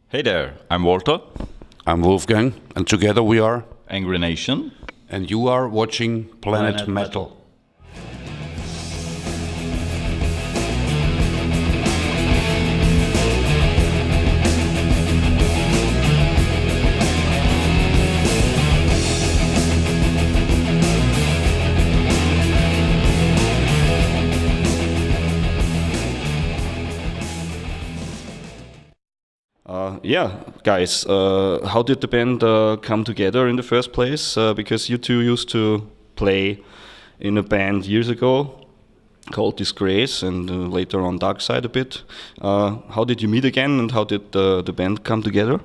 Hey there, I'm Walter, I'm Wolfgang, and together we are, Angry Nation. and you are watching Planet Metal. Yeah, guys, how did the band come together in the first place? Because you two used to play in a band years ago called Disgrace and later on Dark Side a bit. How did you meet again and how did the band come together?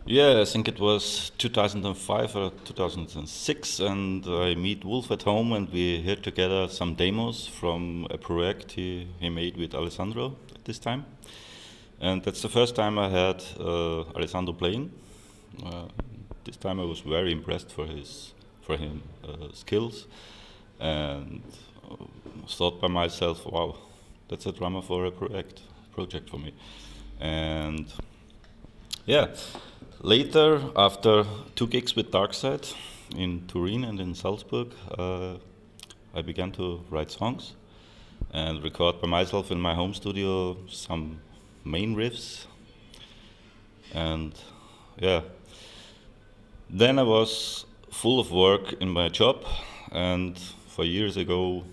Yeah, I think it was 2005 or 2006, and I meet Wolf at home, and we heard together some demos from a project he made with Alessandro at this time. And that's the first time I had Alessandro playing. This time I was very impressed for his skills, and thought by myself, wow, that's a drummer for a project for me. And yeah, later, after 2 gigs with Darkside in Turin and in Salzburg, I began to write songs and record by myself in my home studio some main riffs. And yeah, then I was full of work in my job, and for years ago,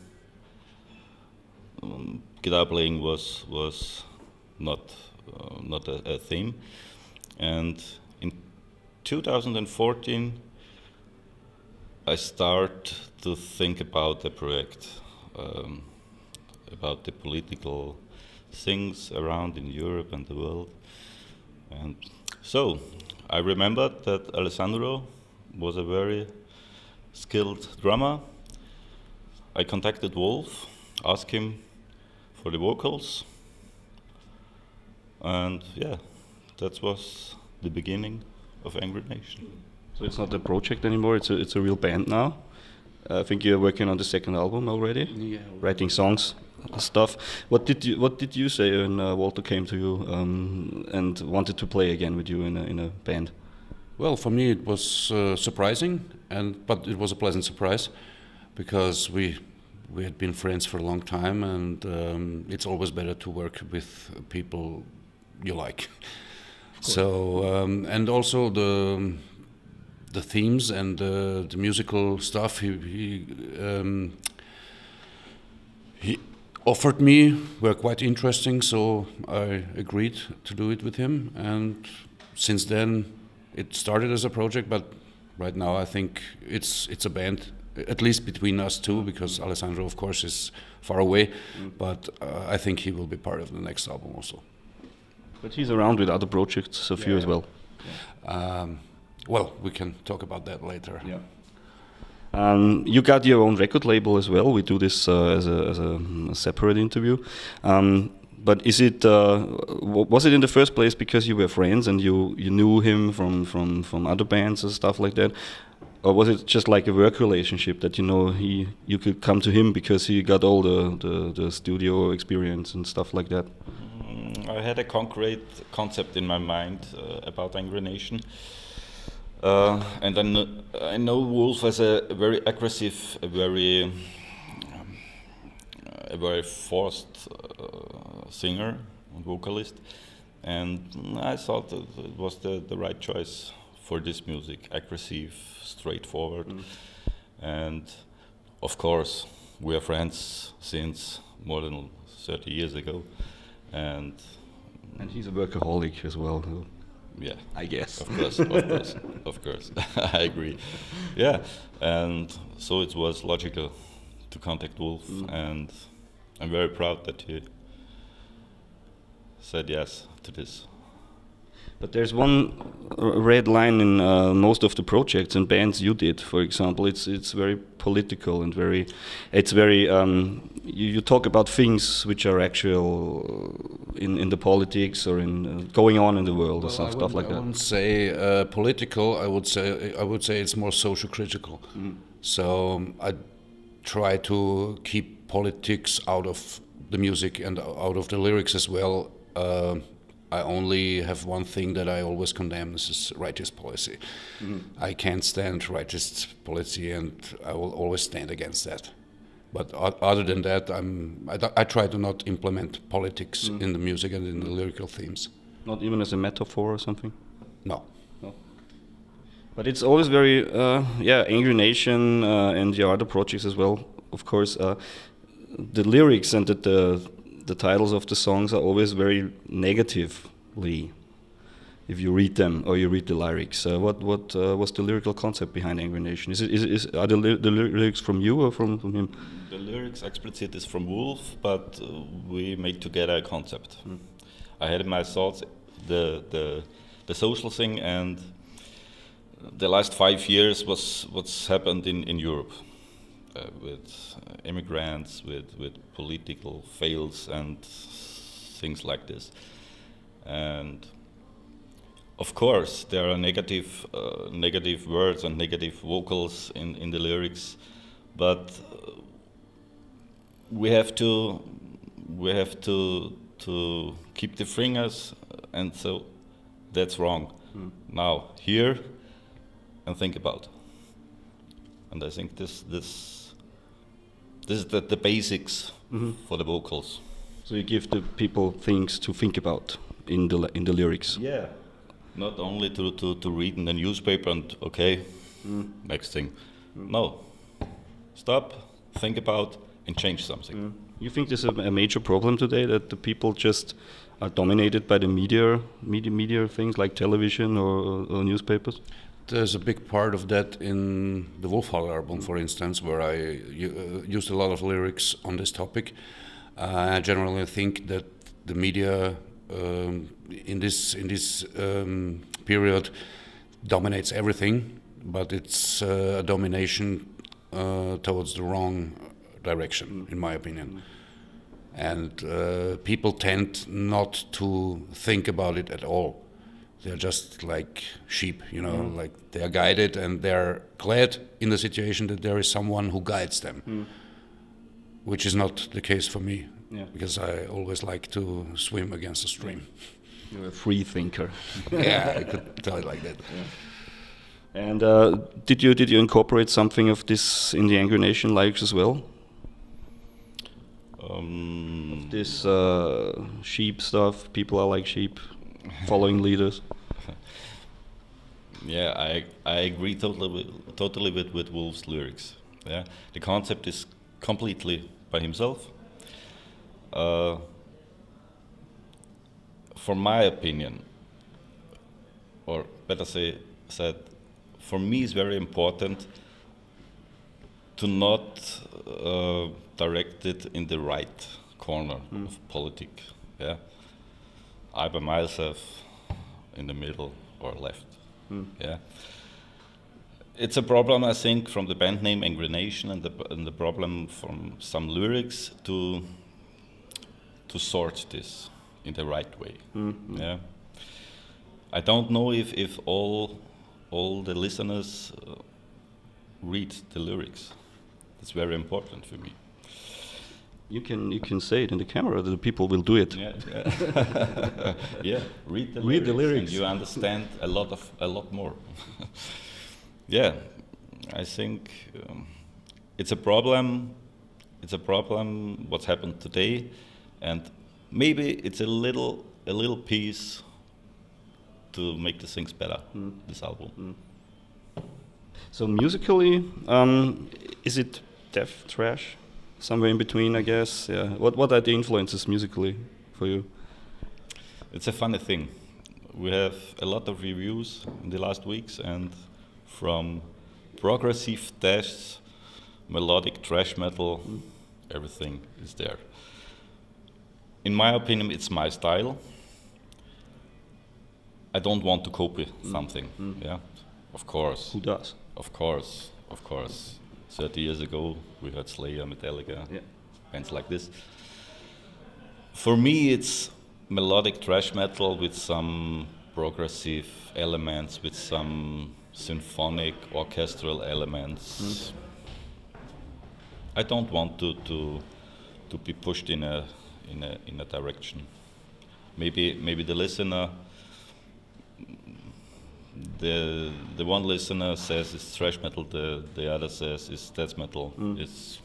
guitar playing was not a theme. And in 2014, I start to think about the project, about the political things around in Europe and the world. And so I remembered that Alessandro was a very skilled drummer. I contacted Wolf, asked him for the vocals, and yeah, that was the beginning of Angry Nation. So it's not a project anymore, it's a real band now. I think you're working on the second album already, writing songs, stuff. What did you say when Walter came to you and wanted to play again with you in a band? Well, for me it was surprising, but it was a pleasant surprise because we had been friends for a long time, and it's always better to work with people you like. So and also the themes and the musical stuff he offered me were quite interesting, so I agreed to do it with him. And since then, it started as a project, but right now I think it's a band, at least between us two, because Alessandro, of course, is far away. But I think he will be part of the next album also. But he's around with other projects of you as well. Well, we can talk about that later. Yeah. You got your own record label as well. We do this as a separate interview. But is it was it in the first place because you were friends and you knew him from other bands and stuff like that, or was it just like a work relationship that you could come to him because he got all the studio experience and stuff like that? I had a concrete concept in my mind about Angry Nation. And I know Wolf as a very aggressive, a very forced singer and vocalist, and I thought that it was the right choice for this music, aggressive, straightforward. And of course, we are friends since more than 30 years ago, and he's a workaholic as well. Yeah, I guess. Of course. I agree. Yeah, and so it was logical to contact Wolf, and I'm very proud that he said yes to this. But there's one red line in most of the projects and bands you did. For example, it's very political and very. You talk about things which are actual in the politics or in going on in the world, or some stuff like that. I wouldn't say political. I would say it's more social critical. So I try to keep politics out of the music and out of the lyrics as well. I only have one thing that I always condemn. This is rightist policy. I can't stand rightist policy, and I will always stand against that. But other than that, I try to not implement politics in the music and in the lyrical themes. Not even as a metaphor or something? No. But it's always very, Angry Nation and your other projects as well, of course. The lyrics and the titles of the songs are always very negatively, if you read them or you read the lyrics. What was the lyrical concept behind Angry Nation? Are the lyrics from you or from him? The lyrics explicit is from Wolf, but we made together a concept. I had in my thoughts the social thing, and the last 5 years was what's happened in Europe. With immigrants, with political fails and things like this. And of course, there are negative words and negative vocals in the lyrics, but we have to keep the fingers, and so that's wrong. Now, hear and think about. And I think this is the basics for the vocals. So you give the people things to think about in the lyrics. Yeah. Not only to read in the newspaper and next thing. No. Stop, think about, and change something. You think this is a major problem today, that the people just are dominated by the media things like television or newspapers? There's a big part of that in the Wolfhall album, for instance, where I used a lot of lyrics on this topic. I generally think that the media in this period dominates everything, but it's a domination towards the wrong direction, in my opinion. And people tend not to think about it at all. They're just like sheep, like they are guided, and they're glad in the situation that there is someone who guides them, which is not the case for me, because I always like to swim against the stream. You're a free thinker. Yeah, I could tell it like that. Yeah. And did you incorporate something of this in the Angry Nation lyrics as well? This sheep stuff, people are like sheep, following leaders. Yeah, I agree totally with Wolf's lyrics. Yeah, the concept is completely by himself. For my opinion, or better said, for me it's very important to not direct it in the right corner of politics. Yeah, I by myself in the middle or left. Yeah, it's a problem, I think, from the band name Angry Nation, and the problem from some lyrics to sort this in the right way. Yeah, I don't know if all the listeners read the lyrics. It's very important for me. You can say it in the camera. The people will do it. Yeah, yeah. Read the lyrics. and you understand a lot more. Yeah, I think it's a problem. It's a problem what's happened today, and maybe it's a little piece to make the things better. This album. So musically, is it death thrash? Somewhere in between, I guess. Yeah. What are the influences musically for you? It's a funny thing. We have a lot of reviews in the last weeks, and from progressive death, melodic thrash metal, everything is there. In my opinion, it's my style. I don't want to copy something. Yeah, of course. Who does? Of course. 30 years ago, we heard Slayer, Metallica, bands like this. For me, it's melodic thrash metal with some progressive elements, with some symphonic orchestral elements. I don't want to be pushed in a direction. maybe the listener, the one listener says it's thrash metal, the other says it's death metal. It's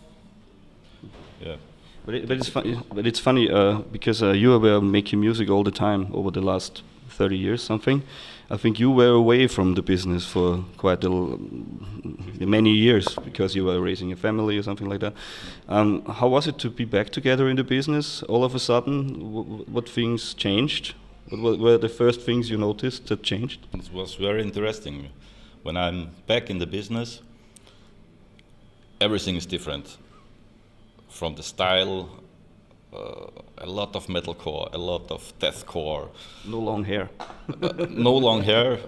yeah. But it's funny because you were making music all the time over the last 30 years, something. I think you were away from the business for quite many years because you were raising a family or something like that. How was it to be back together in the business all of a sudden? What things changed? What were the first things you noticed that changed? It was very interesting. When I'm back in the business, everything is different. From the style, a lot of metalcore, a lot of deathcore. No long hair. No long hair,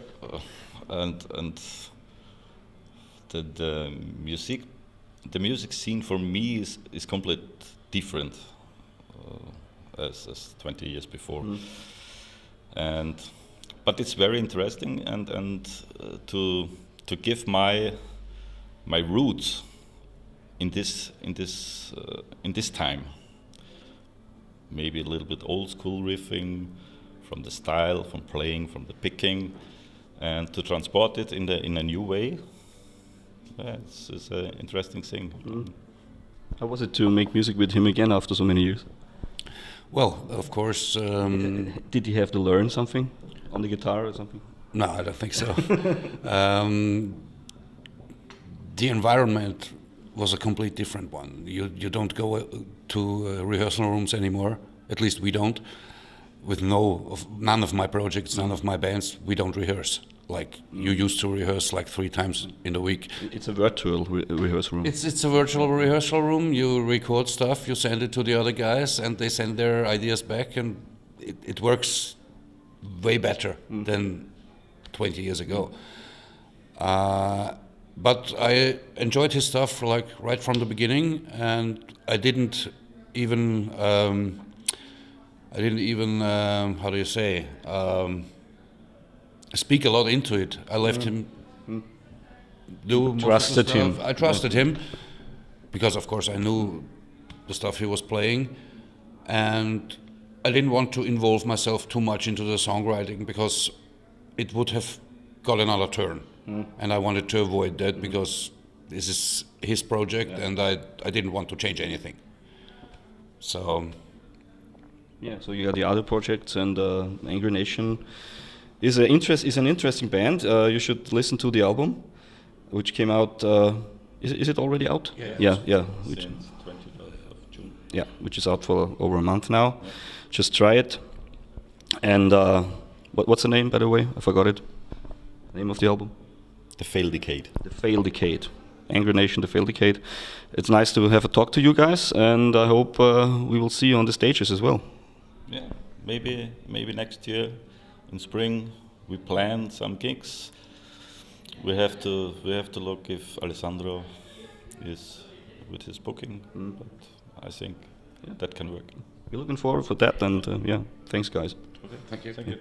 and the music scene for me is completely different as 20 years before. But it's very interesting and to give my roots in this time. Maybe a little bit old school riffing, from the style, from playing, from the picking, and to transport it in a new way. Yeah, it's an interesting thing. How was it to make music with him again after so many years? Well, of course. Did he have to learn something on the guitar or something? No, I don't think so. The environment was a complete different one. You don't go to rehearsal rooms anymore. At least we don't. With none of my projects, none of my bands, we don't rehearse. Like you used to rehearse like 3 times in a week. It's a virtual rehearsal room. It's a virtual rehearsal room. You record stuff, you send it to the other guys, and they send their ideas back, and it works way better than 20 years ago. But I enjoyed his stuff like right from the beginning, and I didn't even how do you say, speak a lot into it. I left him do most of the stuff. I trusted him because, of course, I knew the stuff he was playing, and I didn't want to involve myself too much into the songwriting because it would have got another turn. And I wanted to avoid that because this is his project, and I didn't want to change anything. So yeah, so you got the other projects, and Angry Nation is an interesting band. You should listen to the album, which came out. Is it already out? Yeah. Since 20th of June. Yeah, which is out for over a month now. Yeah. Just try it. And what's the name, by the way? I forgot it. Name of the album? The Fail Decade. The Fail Decade. Angry Nation, The Fail Decade. It's nice to have a talk to you guys, and I hope we will see you on the stages as well. Yeah, maybe next year in spring we plan some gigs. We have to look if Alessandro is with his booking, but I think that can work. We're looking forward for that, and yeah, thanks guys. Okay, thank you.